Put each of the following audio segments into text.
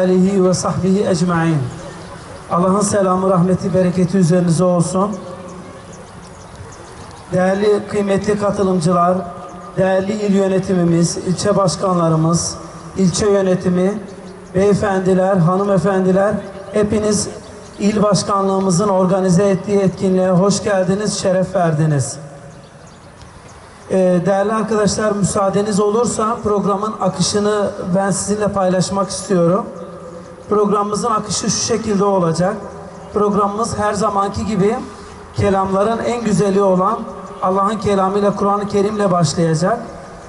Alihi ve sahbihi ecmaîn. Allah'ın selamı, rahmeti, bereketi üzerinize olsun. Değerli, kıymetli katılımcılar, değerli il yönetimimiz, ilçe başkanlarımız, ilçe yönetimi, beyefendiler, hanımefendiler, hepiniz il başkanlığımızın organize ettiği etkinliğe hoş geldiniz, şeref verdiniz. Değerli arkadaşlar, müsaadeniz olursa programın akışını ben sizinle paylaşmak istiyorum. Programımızın akışı şu şekilde olacak. Programımız her zamanki gibi kelamların en güzeli olan Allah'ın kelamıyla, Kur'an-ı Kerim'le başlayacak.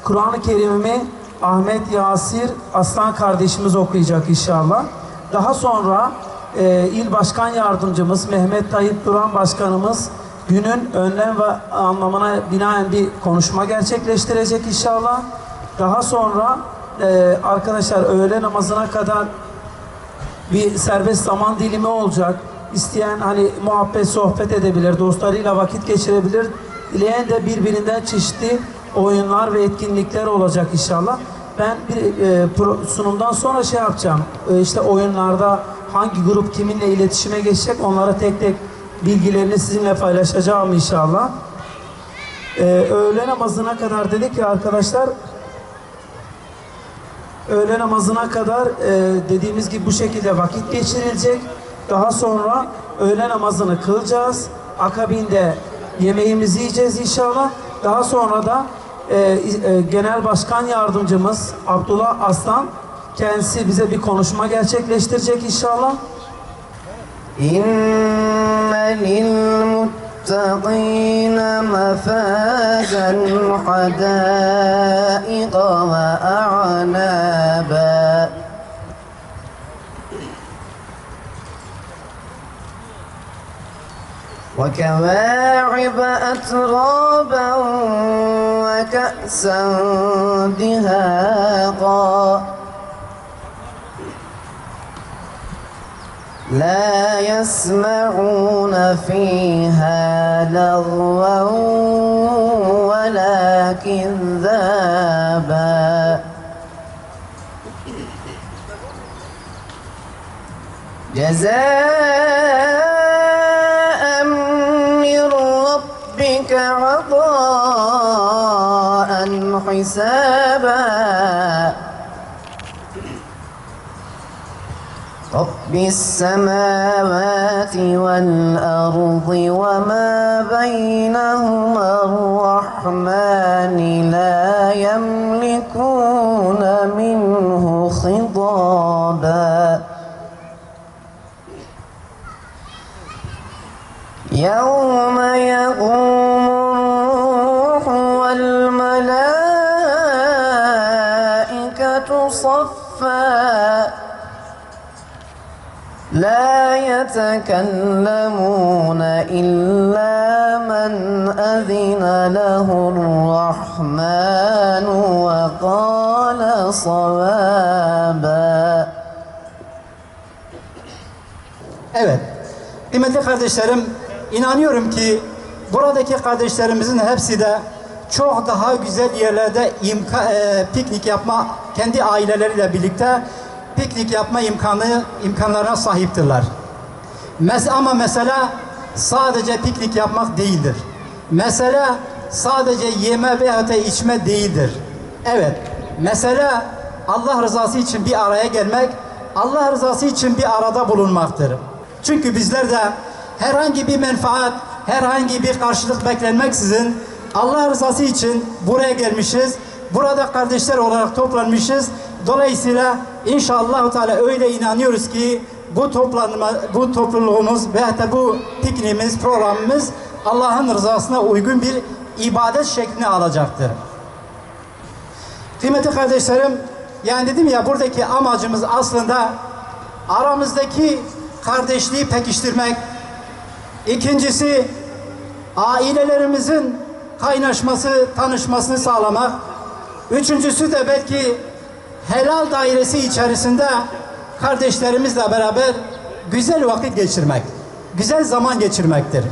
Kur'an-ı Kerim'i Ahmet Yasir Aslan kardeşimiz okuyacak inşallah. Daha sonra İl Başkan Yardımcımız Mehmet Tayyip Duran Başkanımız günün önlem ve anlamına binaen bir konuşma gerçekleştirecek inşallah. Daha sonra arkadaşlar öğle namazına kadar bir serbest zaman dilimi olacak. İsteyen hani muhabbet, sohbet edebilir, dostlarıyla vakit geçirebilir. Dileyen de birbirinden çeşitli oyunlar ve etkinlikler olacak inşallah. Ben bir sunumdan sonra şey yapacağım. İşte oyunlarda hangi grup kiminle iletişime geçecek onlara tek tek bilgilerini sizinle paylaşacağım inşallah. Öğle namazına kadar dedik ya arkadaşlar. Öğle namazına kadar dediğimiz gibi bu şekilde vakit geçirilecek. Daha sonra öğle namazını kılacağız. Akabinde yemeğimizi yiyeceğiz inşallah. Daha sonra da Genel Başkan Yardımcımız Abdullah Aslan kendisi bize bir konuşma gerçekleştirecek inşallah. İnne lilmuttaqîne mefâzen hadâiqa ve a'nâbâ وكواعب أترابا وكأسا دهاقا لا يسمعون فيها لغوا ولا كذابا جزاء من ربك عطاء حسابا رب السماوات والأرض وما بينهما الرحمن لا يملكون منه خطابا يوم يقوم الروح والملائكة صفا لا يتكلمون إلا من أذن له الرحمن وقال صوابا. Evet, kıymetli kardeşlerim, inanıyorum ki buradaki kardeşlerimizin hepsi de çok daha güzel yerlerde piknik yapma, kendi aileleriyle birlikte piknik yapma imkanlarına sahiptirler. Ama mesela sadece piknik yapmak değildir. Mesele sadece yeme veya da içme değildir. Evet, mesele Allah rızası için bir araya gelmek, Allah rızası için bir arada bulunmaktır. Çünkü bizler de herhangi bir menfaat, herhangi bir karşılık beklenmeksizin Allah rızası için buraya gelmişiz. Burada kardeşler olarak toplanmışız. Dolayısıyla inşallah Teala öyle inanıyoruz ki bu topluluğumuz ve hatta bu pikniğimiz, programımız Allah'ın rızasına uygun bir ibadet şeklini alacaktır. Kıymetli kardeşlerim, yani dedim ya buradaki amacımız aslında aramızdaki kardeşliği pekiştirmek. İkincisi ailelerimizin kaynaşması, tanışmasını sağlamak. Üçüncüsü de belki helal dairesi içerisinde kardeşlerimizle beraber güzel vakit geçirmek, güzel zaman geçirmektir.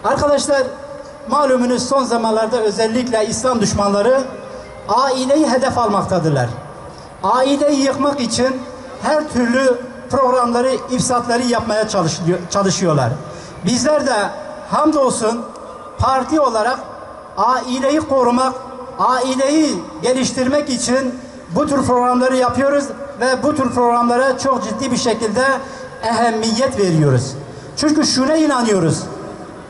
Arkadaşlar, malumunuz son zamanlarda özellikle İslam düşmanları aileyi hedef almaktadırlar. Aileyi yıkmak için her türlü programları, ifsatları yapmaya çalışıyorlar. Bizler de hamdolsun parti olarak aileyi korumak, aileyi geliştirmek için bu tür programları yapıyoruz ve bu tür programlara çok ciddi bir şekilde ehemmiyet veriyoruz. Çünkü şuna inanıyoruz.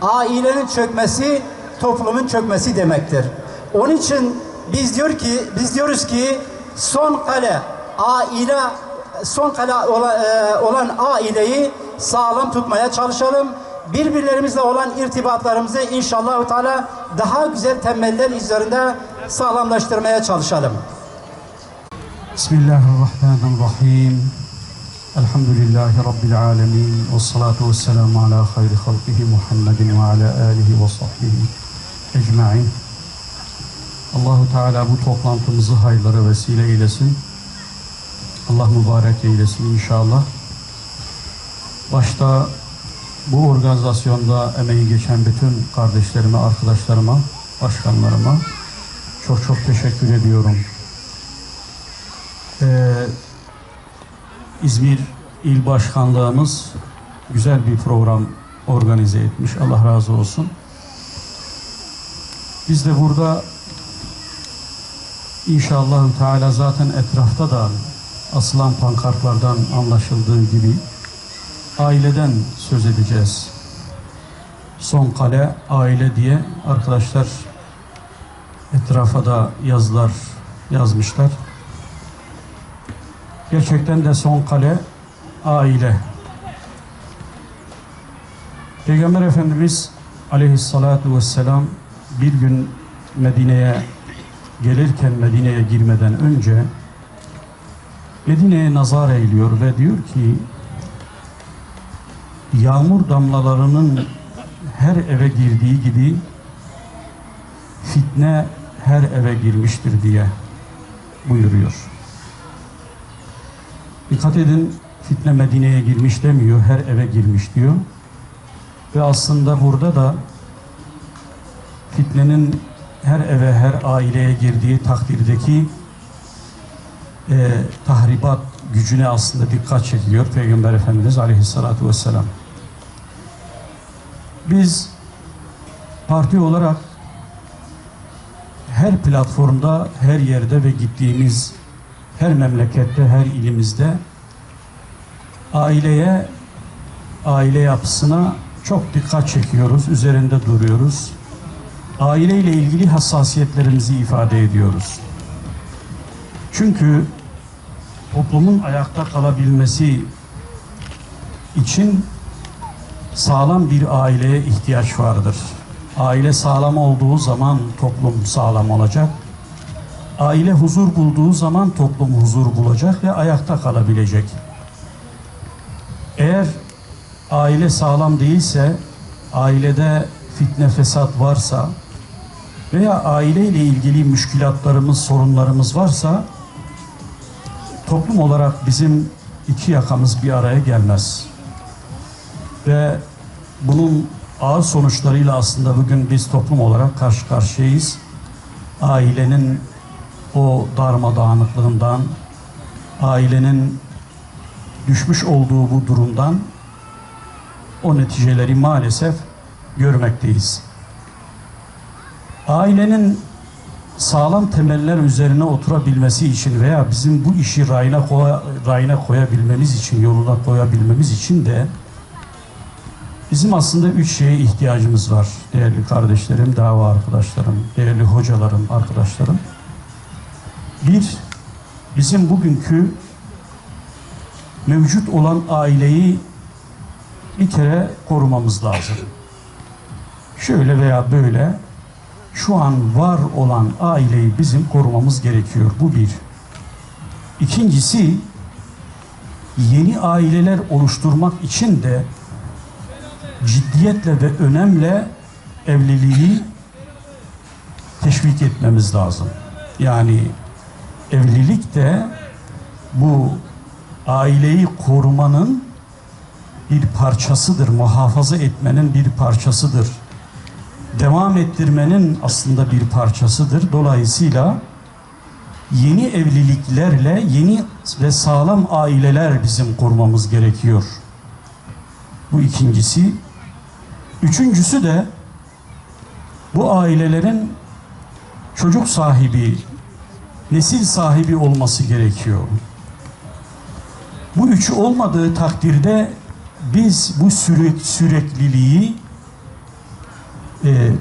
Ailenin çökmesi toplumun çökmesi demektir. Onun için biz diyoruz ki son kale olan aileyi sağlam tutmaya çalışalım. Birbirlerimizle olan irtibatlarımızı inşallah Teala daha güzel temeller üzerinde sağlamlaştırmaya çalışalım. Bismillahirrahmanirrahim. Elhamdülillahi Rabbil alemin. Ve salatu ve selamu ala hayri halkihi Muhammedin ve ala alihi ve sahbihi ecma'in. Allahu Teala bu toplantımızı hayırlara vesile eylesin. Allah mübarek eylesin inşallah. Başta bu organizasyonda emeği geçen bütün kardeşlerime, arkadaşlarıma, başkanlarıma çok çok teşekkür ediyorum. İzmir İl Başkanlığımız güzel bir program organize etmiş. Allah razı olsun. Biz de burada inşallah Teala zaten etrafta da asılan pankartlardan anlaşıldığı gibi aileden söz edeceğiz. Son kale aile diye arkadaşlar etrafa da yazılar yazmışlar. Gerçekten de son kale aile. Peygamber Efendimiz aleyhissalatu vesselam bir gün Medine'ye gelirken, Medine'ye girmeden önce Medine'ye nazar eğiliyor ve diyor ki yağmur damlalarının her eve girdiği gibi fitne her eve girmiştir diye buyuruyor. Dikkat edin, fitne Medine'ye girmiş demiyor, her eve girmiş diyor. Ve aslında burada da fitnenin her eve, her aileye girdiği takdirdeki tahribat gücüne aslında dikkat çekiyor Peygamber Efendimiz Aleyhisselatü Vesselam. Biz parti olarak her platformda, her yerde ve gittiğimiz her memlekette, her ilimizde aileye, aile yapısına çok dikkat çekiyoruz, üzerinde duruyoruz. Aileyle ilgili hassasiyetlerimizi ifade ediyoruz. Çünkü toplumun ayakta kalabilmesi için sağlam bir aileye ihtiyaç vardır. Aile sağlam olduğu zaman toplum sağlam olacak. Aile huzur bulduğu zaman toplum huzur bulacak ve ayakta kalabilecek. Eğer aile sağlam değilse, ailede fitne fesat varsa veya aileyle ilgili müşkilatlarımız, sorunlarımız varsa toplum olarak bizim iki yakamız bir araya gelmez. Ve bunun ağır sonuçlarıyla aslında bugün biz toplum olarak karşı karşıyayız. Ailenin o darmadağınıklığından, ailenin düşmüş olduğu bu durumdan o neticeleri maalesef görmekteyiz. Ailenin sağlam temeller üzerine oturabilmesi için veya bizim bu işi rayına koyabilmemiz için, yoluna koyabilmemiz için de bizim aslında 3 şeye ihtiyacımız var. Değerli kardeşlerim, dava arkadaşlarım, değerli hocalarım, arkadaşlarım. Bir, bizim bugünkü mevcut olan aileyi bir kere korumamız lazım. Şöyle veya böyle şu an var olan aileyi bizim korumamız gerekiyor. Bu bir. İkincisi, yeni aileler oluşturmak için de ciddiyetle ve önemle evliliği teşvik etmemiz lazım. Yani evlilik de bu aileyi korumanın bir parçasıdır, muhafaza etmenin bir parçasıdır. Devam ettirmenin aslında bir parçasıdır. Dolayısıyla yeni evliliklerle yeni ve sağlam aileler bizim kurmamız gerekiyor. Bu ikincisi. Üçüncüsü de bu ailelerin çocuk sahibi, nesil sahibi olması gerekiyor. Bu üçü olmadığı takdirde biz bu sürekliliği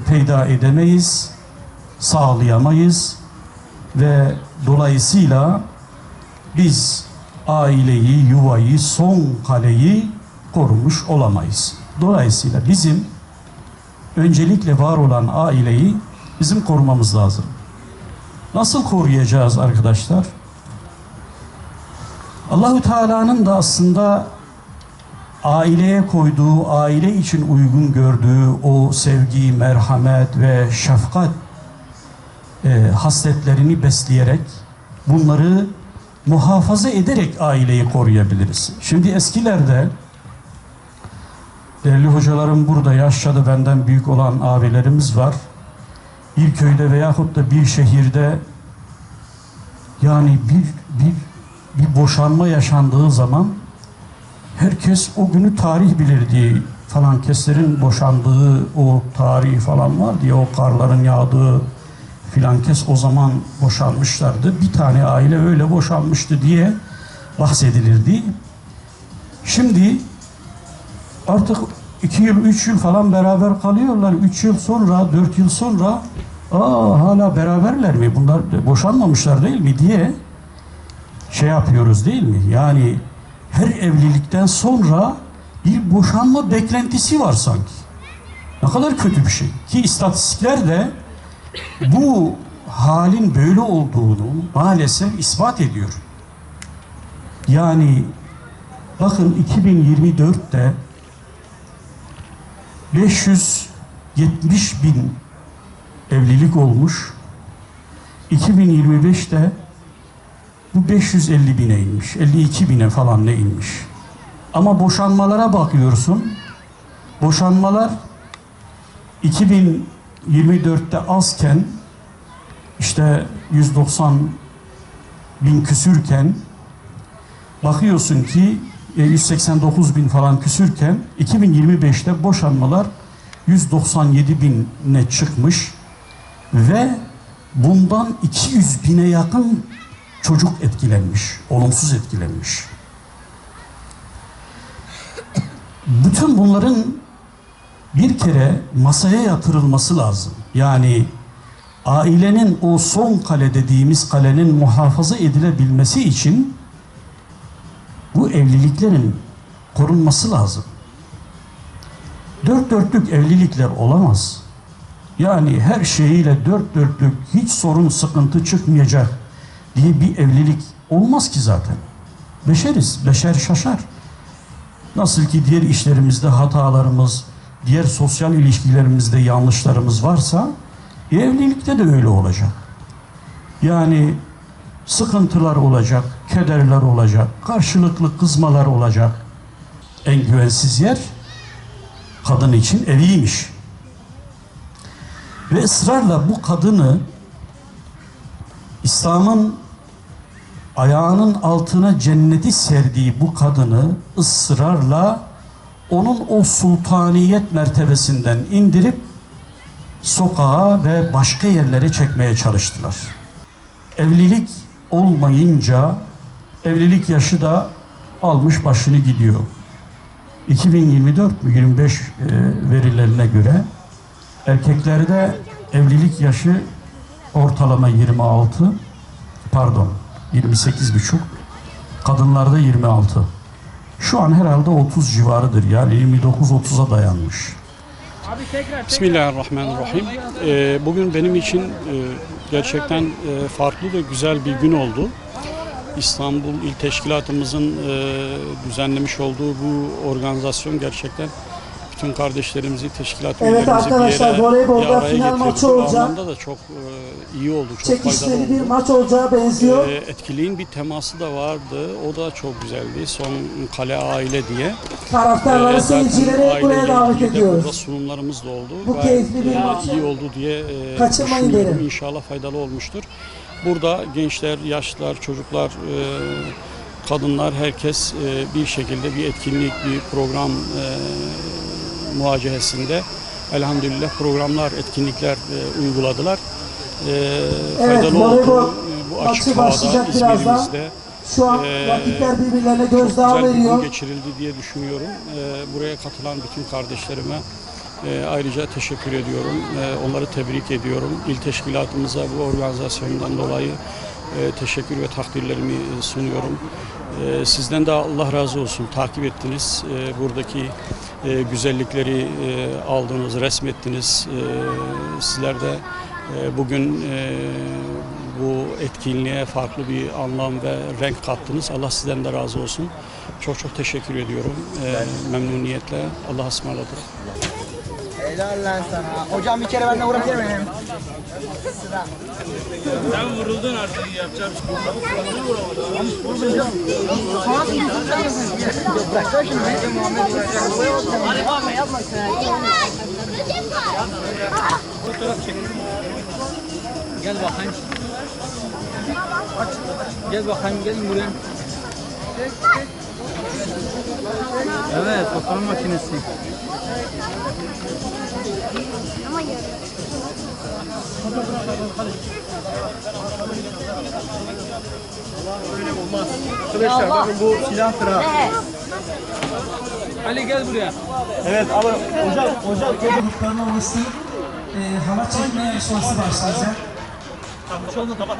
peyda edemeyiz, sağlayamayız ve dolayısıyla biz aileyi, yuvayı, son kaleyi korumuş olamayız. Dolayısıyla bizim öncelikle var olan aileyi bizim korumamız lazım. Nasıl koruyacağız arkadaşlar? Allahu Teala'nın da aslında aileye koyduğu, aile için uygun gördüğü o sevgi, merhamet ve şefkat hasletlerini besleyerek, bunları muhafaza ederek aileyi koruyabiliriz. Şimdi eskilerde değerli hocalarım burada yaşadı, benden büyük olan abilerimiz var. Bir köyde veyahut da bir şehirde yani bir boşanma yaşandığı zaman herkes o günü tarih bilirdi. Falan keslerin boşandığı o tarih falan var diye, o karların yağdığı filan kes o zaman boşanmışlardı. Bir tane aile öyle boşanmıştı diye bahsedilirdi. Şimdi artık 2 yıl, 3 yıl falan beraber kalıyorlar. 3 yıl sonra, 4 yıl sonra hala beraberler mi? Bunlar boşanmamışlar değil mi diye şey yapıyoruz değil mi? Yani her evlilikten sonra bir boşanma beklentisi var sanki. Ne kadar kötü bir şey. Ki istatistikler de bu halin böyle olduğunu maalesef ispat ediyor. Yani bakın 2024'te 570 bin evlilik olmuş. 2025'te bu 550 bine inmiş. 52 bine falan ne inmiş. Ama boşanmalara bakıyorsun. Boşanmalar 2024'te azken işte 190 bin küsürken bakıyorsun ki 189 bin falan küsürken 2025'te boşanmalar 197 bine çıkmış ve bundan 200 bine yakın çocuk etkilenmiş, olumsuz etkilenmiş. Bütün bunların bir kere masaya yatırılması lazım. Yani ailenin o son kale dediğimiz kalenin muhafaza edilebilmesi için bu evliliklerin korunması lazım. Dört dörtlük evlilikler olamaz. Yani her şeyiyle dört dörtlük, hiç sorun sıkıntı çıkmayacak diye bir evlilik olmaz ki zaten. Beşeriz, beşer şaşar. Nasıl ki diğer işlerimizde hatalarımız, diğer sosyal ilişkilerimizde yanlışlarımız varsa evlilikte de öyle olacak. Yani sıkıntılar olacak, kederler olacak, karşılıklı kızmalar olacak. En güvensiz yer kadın için eviymiş. Ve ısrarla bu kadını İslam'ın ayağının altına cenneti serdiği bu kadını ısrarla onun o sultaniyet mertebesinden indirip sokağa ve başka yerlere çekmeye çalıştılar. Evlilik olmayınca evlilik yaşı da almış başını gidiyor. 2024 mü 25 verilerine göre erkeklerde evlilik yaşı ortalama 28,5, kadınlarda 26. Şu an herhalde 30 civarıdır, yani 29-30'a dayanmış. Bismillahirrahmanirrahim. Bugün benim için gerçekten farklı ve güzel bir gün oldu. İstanbul İl Teşkilatımızın düzenlemiş olduğu bu organizasyon gerçekten bütün kardeşlerimizi, teşkilat üyelerimizi arkadaşlar, voleybolda final maçı olacak. Anlamda da çok iyi oldu, çok Çekişmeli faydalı bir oldu. maç olacağı benziyor. Etkinliğin bir teması da vardı. O da çok güzeldi. Son Kale Aile diye. Taraftarları, Zaten seyircileri buraya aileyle davet ilgili de ediyoruz. burada sunumlarımız da oldu. Bu Gayet, keyifli bir maç. iyi oldu diye Kaçırmayın düşünüyorum. derim. İnşallah faydalı olmuştur. Burada gençler, yaşlılar, çocuklar, kadınlar, herkes bir şekilde bir etkinlik, bir program muhacehesinde elhamdülillah programlar, etkinlikler uyguladılar. Faydalı oldu. Bu açık havada İzmir'imizde Şu an vakitler birbirlerine gözdağı güzel bir veriyor. gün geçirildi diye düşünüyorum. Buraya katılan bütün kardeşlerime ayrıca teşekkür ediyorum. Onları tebrik ediyorum. İl teşkilatımıza bu organizasyondan dolayı teşekkür ve takdirlerimi sunuyorum. Sizden de Allah razı olsun. Takip ettiniz. Buradaki güzellikleri aldınız, resmettiniz. Sizler de bugün bu etkinliğe farklı bir anlam ve renk kattınız. Allah sizden de razı olsun. Çok çok teşekkür ediyorum. Memnuniyetle. Allah'a ısmarladık. Helal lan sana. Hocam bir kere benimle vurabilir miyim? Sen vuruldun artık, yapacağım. Bıraksana şunu. Muhammed bırakacak. Yapma sen. Fotoğraf çek. Gel bakayım. Gel bakayım, gelin buraya. Evet, fotoğraf makinesi. Öyle olmaz. Arkadaşlar bakın bu silah tırağı. Ali gel buraya. Evet ama hocam Grupların oluşturup hava çekme yarışması başlayacak. kapat.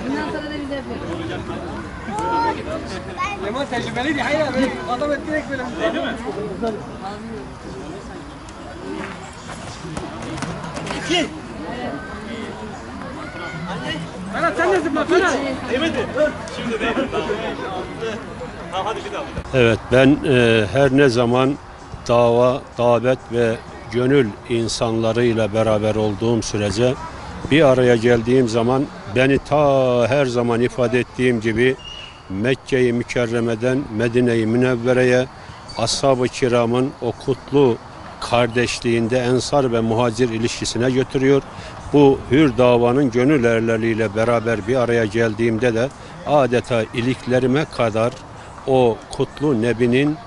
Bundan sonra da bize yapıyor. Leman tecrübeliydi. Hayır abi. Adam ettirek böyle. Değil mi? İki. Ferhat sen de zıpla Ferhat. Değmedi. Şimdi değmedi. Tamam hadi bir daha. Evet, ben her ne zaman dava, davet ve gönül insanlarıyla beraber olduğum sürece bir araya geldiğim zaman beni ta her zaman ifade ettiğim gibi Mekke-i Mükerreme'den Medine-i Münevvere'ye Ashab-ı Kiram'ın o kutlu kardeşliğinde ensar ve muhacir ilişkisine götürüyor. Bu hür davanın gönül erleriyle beraber bir araya geldiğimde de adeta iliklerime kadar o kutlu nebinin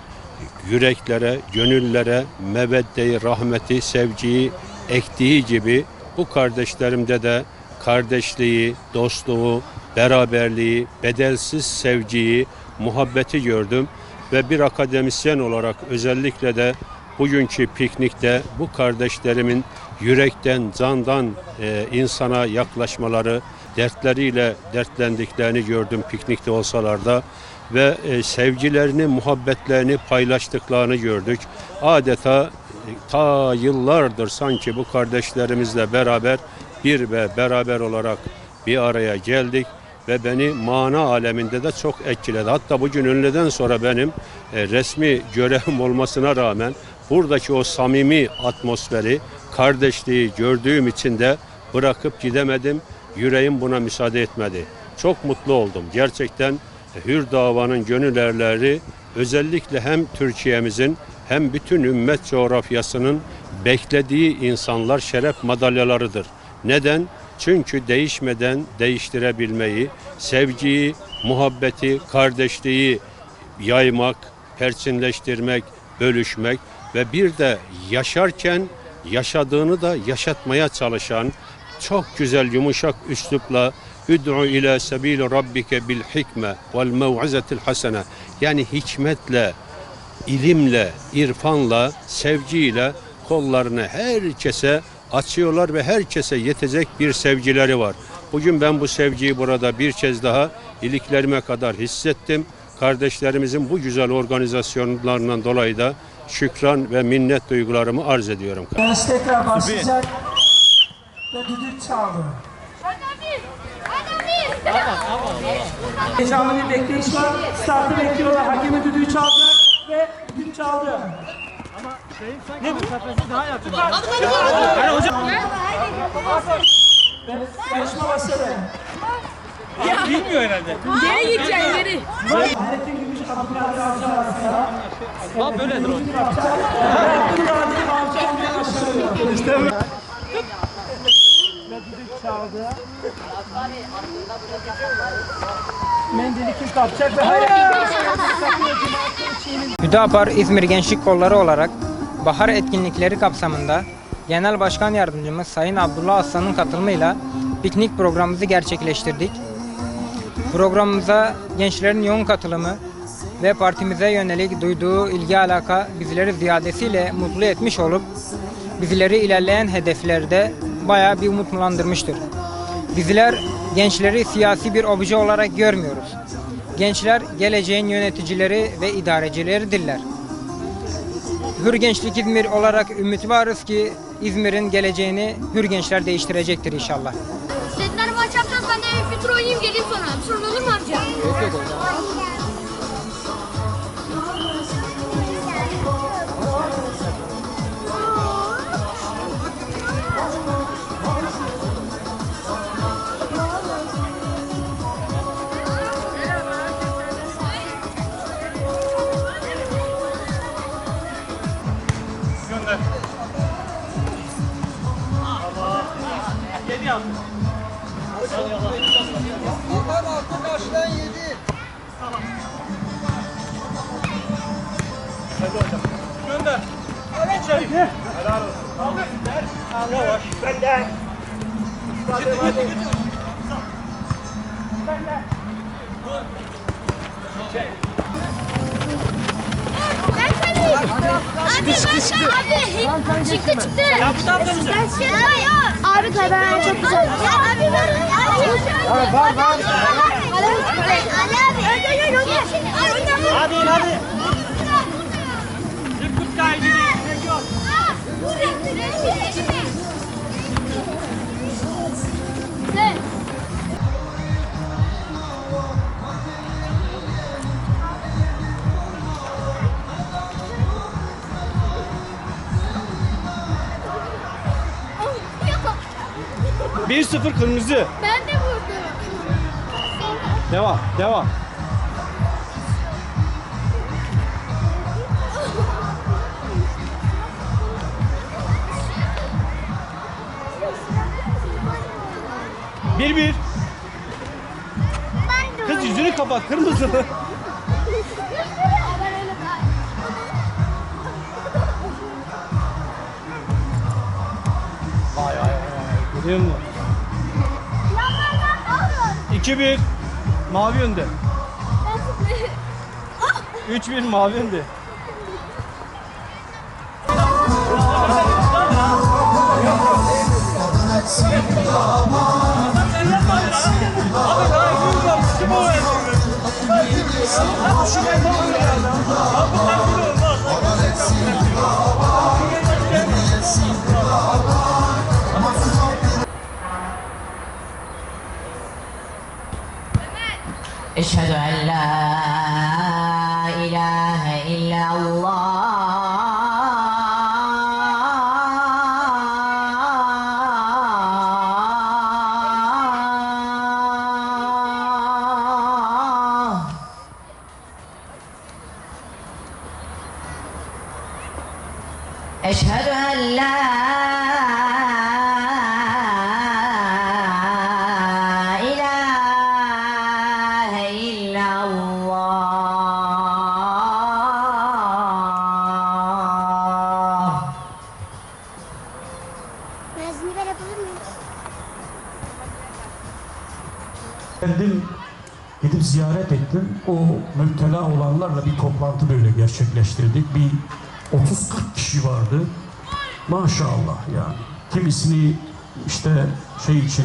yüreklere, gönüllere meveddeyi, rahmeti, sevgiyi ektiği gibi bu kardeşlerimde de kardeşliği, dostluğu, beraberliği, bedelsiz sevgiyi, muhabbeti gördüm ve bir akademisyen olarak özellikle de bugünkü piknikte bu kardeşlerimin yürekten, candan insana yaklaşmaları, dertleriyle dertlendiklerini gördüm piknikte olsalar da ve sevgilerini, muhabbetlerini paylaştıklarını gördük. Adeta ta yıllardır sanki bu kardeşlerimizle beraber bir ve beraber olarak bir araya geldik ve beni mana aleminde de çok etkiledi. Hatta bugün öğleden sonra benim resmi görevim olmasına rağmen buradaki o samimi atmosferi, kardeşliği gördüğüm için de bırakıp gidemedim. Yüreğim buna müsaade etmedi. Çok mutlu oldum. Gerçekten hür davanın gönül erleri özellikle hem Türkiye'mizin hem bütün ümmet coğrafyasının beklediği insanlar şeref madalyalarıdır. Neden? Çünkü değişmeden değiştirebilmeyi, sevgiyi, muhabbeti, kardeşliği yaymak, perçinleştirmek, bölüşmek ve bir de yaşarken yaşadığını da yaşatmaya çalışan çok güzel yumuşak üslupla "Üd'u ila sebil rabbike bil hikme vel mev'izetil hasene" yani hikmetle, ilimle, irfanla, sevgiyle kollarını herkese açıyorlar ve herkese yetecek bir sevgileri var. Bugün ben bu sevgiyi burada bir kez daha iliklerime kadar hissettim. Kardeşlerimizin bu güzel organizasyonlarından dolayı da şükran ve minnet duygularımı arz ediyorum. Yarış tekrar başlayacak ve düdük çaldı. Heyecanlı bir bekleyiş var. Startı bekliyorlar. Hakemi düdüğü çaldı ve düdük çaldı. Ne bu sefer daha yakın. Hadi hocam. Yarışma başladı. Bilmiyor herhalde. Geri gideceksin geri. Hayrettin Gümüş Ha böyledir o. Hüdapar İzmir Gençlik Kolları olarak bahar etkinlikleri kapsamında Genel Başkan Yardımcımız Sayın Abdullah Aslan'ın katılımıyla piknik programımızı gerçekleştirdik. Programımıza gençlerin yoğun katılımı ve partimize yönelik duyduğu ilgi alaka bizleri ziyadesiyle mutlu etmiş olup bizleri ilerleyen hedeflerde bayağı bir umutlandırmıştır. Bizler gençleri siyasi bir obje olarak görmüyoruz. Gençler geleceğin yöneticileri ve idarecileridirler. Hür Gençlik İzmir olarak ümit varız ki İzmir'in geleceğini hür gençler değiştirecektir inşallah. Dediler maç yapacağız, ben de bir tur oynayayım geleyim sonra. Bir sorun olur mu amca? Gönder. İçeri. Helal olsun. Yavaş. Ben de. Abi çıktı. Ya bu da abi kaybeden çok güzel. Ya abi ver. Var. Ali abi. Hadi. Zıpkıt kaydını. Oh, 1-0 kırmızı. ben de vurdum. Devam. Bir. Kız yüzünü kapat, kırmızı. Vay. Görüyor musun? 2-1. Mavi önde. 3-1 mavi önde. Eşhedü en la ilahe illallah. Eşhedü en la ilahe illallah. Mezuni ver yapalım mı? Kendim gidip ziyaret ettim. O müptela olanlarla bir toplantı böyle gerçekleştirdik. Bir 30-40 kişi vardı. Maşallah yani. Kimisini işte şey için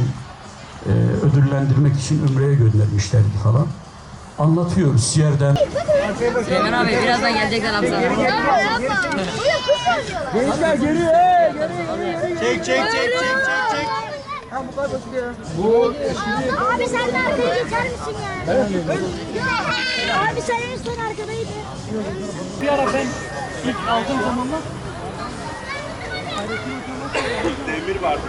ödüllendirmek için Ümre'ye göndermişlerdi falan. Anlatıyoruz Siyer'den. Süleyman abi birazdan gelecekler Hamza. Yapma. Buraya kuş yazıyorlar. Gençler geliyor. Çek. Abi sen de arkaya geçer misin ya? Abi sen en son arkadaydın. Bir ara ben ilk aldığım zamanlar demir vardı.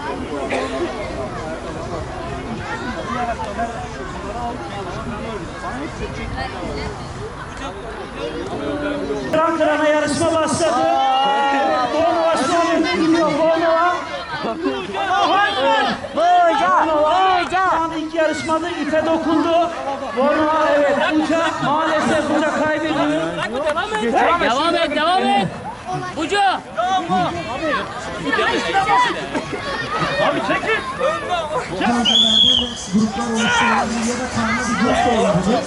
Kıran yarışma başladı. Evet, Bornova şu an önde gidiyor. Bornova. Bornova. Şu an ilk yarışmada ipe dokundu. Bornova evet. Buca maalesef Buca kaybediyor. Devam et. Buca. Abi çekil. Gruplar oluşturulabilir ya da karma bir grup da olabilir.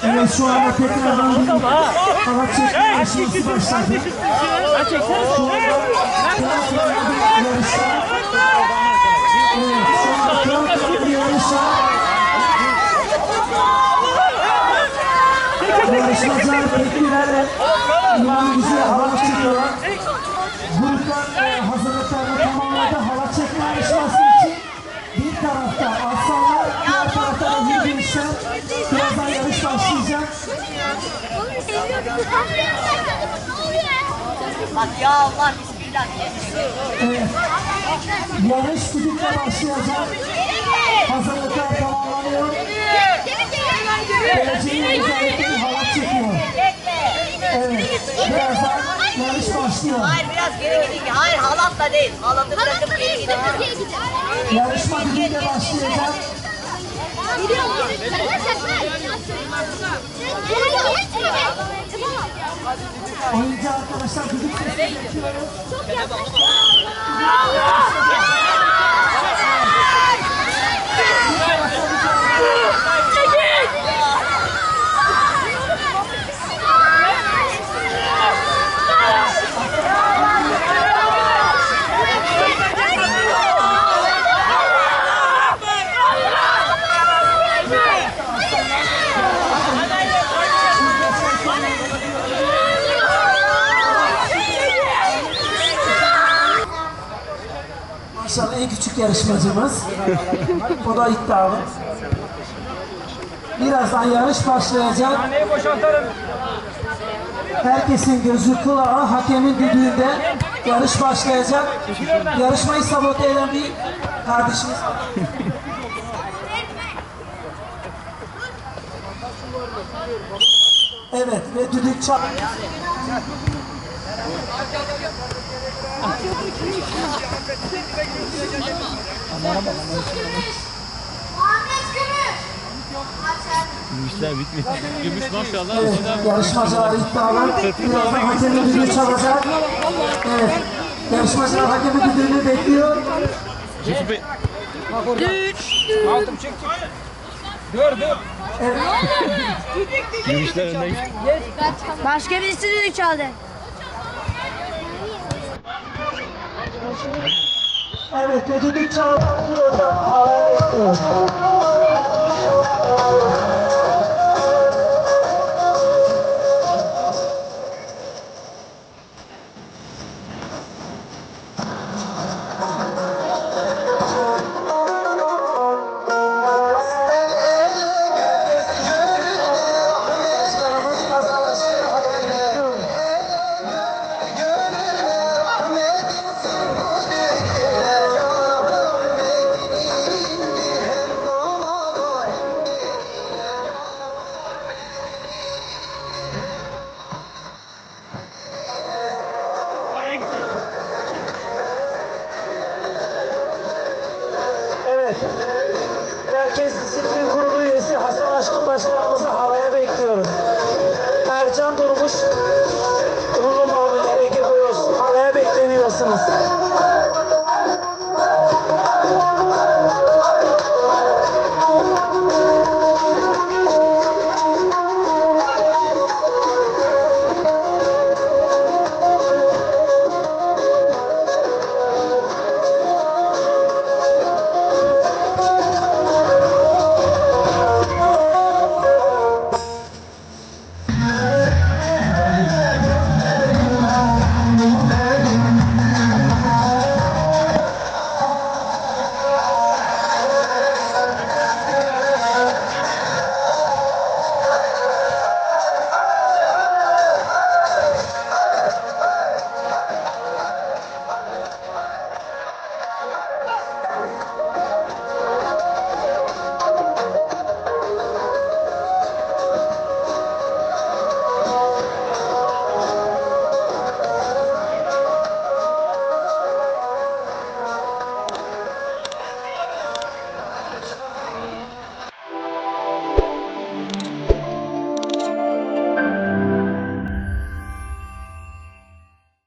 Evet şu anda tekrardan bir hava çekme yarışması başladı. Şu anda yarışlar. Evet şu anda bir yarışlar. Yarışmacılar tepkilerle İmam güzel hava çekiyorlar. Gruplar hazırlıklarını tamamladı. Hava çekme yarışması için bir tarafta aslanlar, diğer tarafta da yürüyüşler. Birazdan yarış başlayacak. Bak ya Allah bismillah. Evet. Yarış düdükle başlayacak. Hazırlıklar tamamlanıyor. Geleceğin özellikleri hava çekiyor. Evet. Birazdan yarış başlıyor. Hayır biraz geri gidin. Hayır halatla değil. Halatı bırakıp geri gidin. Yarışma düdükle başlayacak. Oyuncu arkadaşlar düdük sesini çekiyoruz. Maşallah en küçük yarışmacımız. O da iddialı. Birazdan yarış başlayacak. Herkesin gözü kulağı hakemin düdüğünde yarış başlayacak. Yarışmayı sabote eden bir kardeşimiz. Evet ve düdük çal. Gümüş maşallah. Evet, yarışmacılar iddialı. Birazdan hakemin düdüğü çalacak. Evet, yarışmacılar hakemin düdüğünü bekliyor. Aldım çek. Dur. Evet. Başka birisi düdük çaldı. Evet, ve düdük çalıyor. Havaya bekliyor. Merkez Disiplin Kurulu üyesi Hasan Aşkın Başkanımızı havaya bekliyoruz. Ercan Durmuş, Ulu Muamele Ege Boyoz, havaya bekleniyorsunuz.